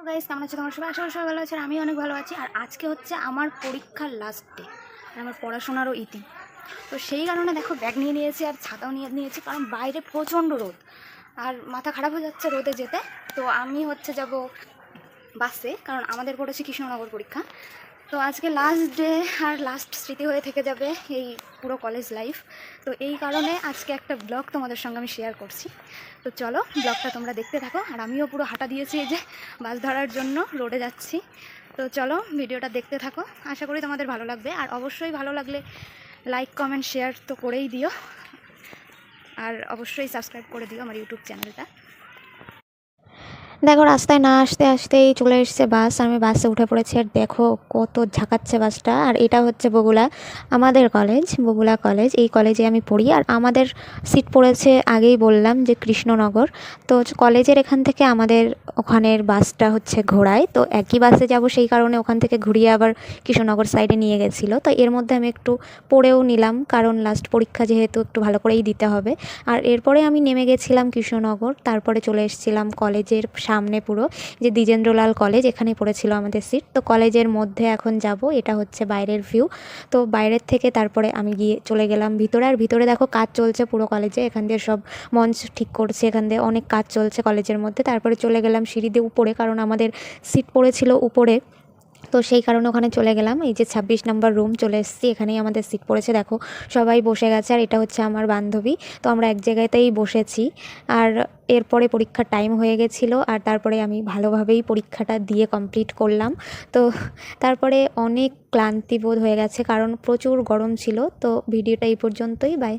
Guys, কেমন আছো তোমার সবাই? আশা করি সবাই ভালো আছে। আর আমি অনেক ভালো আছি। আর আজকে হচ্ছে আমার পরীক্ষার লাস্ট ডে, আমার পড়াশোনারও ইতি। তো সেই কারণে দেখো ব্যাগ নিয়ে নিয়েছি আর ছাতাও নিয়ে নিয়েছি, কারণ বাইরে প্রচণ্ড রোদ আর মাথা খারাপ হয়ে যাচ্ছে রোদে যেতে। তো আমি হচ্ছে যাব বাসে, কারণ আমাদের পড়েছে কৃষ্ণনগর পরীক্ষা। তো আজকে লাস্ট ডে আর লাস্ট স্মৃতি হয়ে থেকে যাবে এই পুরো কলেজ লাইফ। তো এই কারণে আজকে একটা ব্লগ তোমাদের সঙ্গে আমি শেয়ার করছি। তো চলো ব্লগটা তোমরা দেখতে থাকো। আর আমিও পুরো হাঁটা দিয়েছি এই যে বাস ধরার জন্য, রোডে যাচ্ছি। তো চলো ভিডিওটা দেখতে থাকো, আশা করি তোমাদের ভালো লাগবে। আর অবশ্যই ভালো লাগলে লাইক কমেন্ট শেয়ার তো করেই দিও, আর অবশ্যই সাবস্ক্রাইব করে দিও আমার ইউটিউব চ্যানেলটা। দেখো রাস্তায় না আসতে আসতেই চলে এসেছে বাস। আমি বাসে উঠে পড়েছি আর দেখো কত ঝাঁকাচ্ছে বাসটা। আর এটা হচ্ছে বগুলা, আমাদের কলেজ বগুলা কলেজ। এই কলেজে আমি পড়ি। আর আমাদের সিট পড়েছে, আগেই বললাম যে কৃষ্ণনগর। তো কলেজের এখান থেকে আমাদের ওখানের বাসটা হচ্ছে ঘোড়ায়। তো একই বাসে যাব, সেই কারণে ওখান থেকে ঘুরিয়ে আবার কৃষ্ণনগর সাইডে নিয়ে গেছিলো। তো এর মধ্যে আমি একটু পড়েও নিলাম, কারণ লাস্ট পরীক্ষা যেহেতু একটু ভালো করেই দিতে হবে। আর এরপরে আমি নেমে গেছিলাম কৃষ্ণনগর, তারপরে চলে এসেছিলাম কলেজের সামনে পুরো, যে দ্বিজেন্দ্রলাল কলেজ, এখানেই পড়েছিল আমাদের সিট। তো কলেজের মধ্যে এখন যাব, এটা হচ্ছে বাইরের ভিউ। তো বাইরের থেকে তারপরে আমি গিয়ে চলে গেলাম ভিতরে। আর ভিতরে দেখো কাজ চলছে পুরো কলেজে, এখান দিয়ে সব মঞ্চ ঠিক করছে, এখান দিয়ে অনেক কাজ চলছে কলেজের মধ্যে। তারপরে চলে গেলাম সিঁড়ি দিয়ে উপরে, কারণ আমাদের সিট পড়েছিল উপরে। তো সেই কারণে ওখানে চলে গেলাম। এই যে 26 নম্বর রুম চলে এসেছি, এখানেই আমাদের সিট পড়েছে। দেখো সবাই বসে গেছে, আর এটা হচ্ছে আমার বান্ধবী। তো আমরা এক জায়গাতেই বসেছি। আর এরপরে পরীক্ষার টাইম হয়ে গেছিলো, আর তারপরে আমি ভালোভাবেই পরীক্ষাটা দিয়ে কমপ্লিট করলাম। তো তারপরে অনেক ক্লান্তি বোধ হয়ে গেছে, কারণ প্রচুর গরম ছিল। তো ভিডিওটা এই পর্যন্তই, বাই।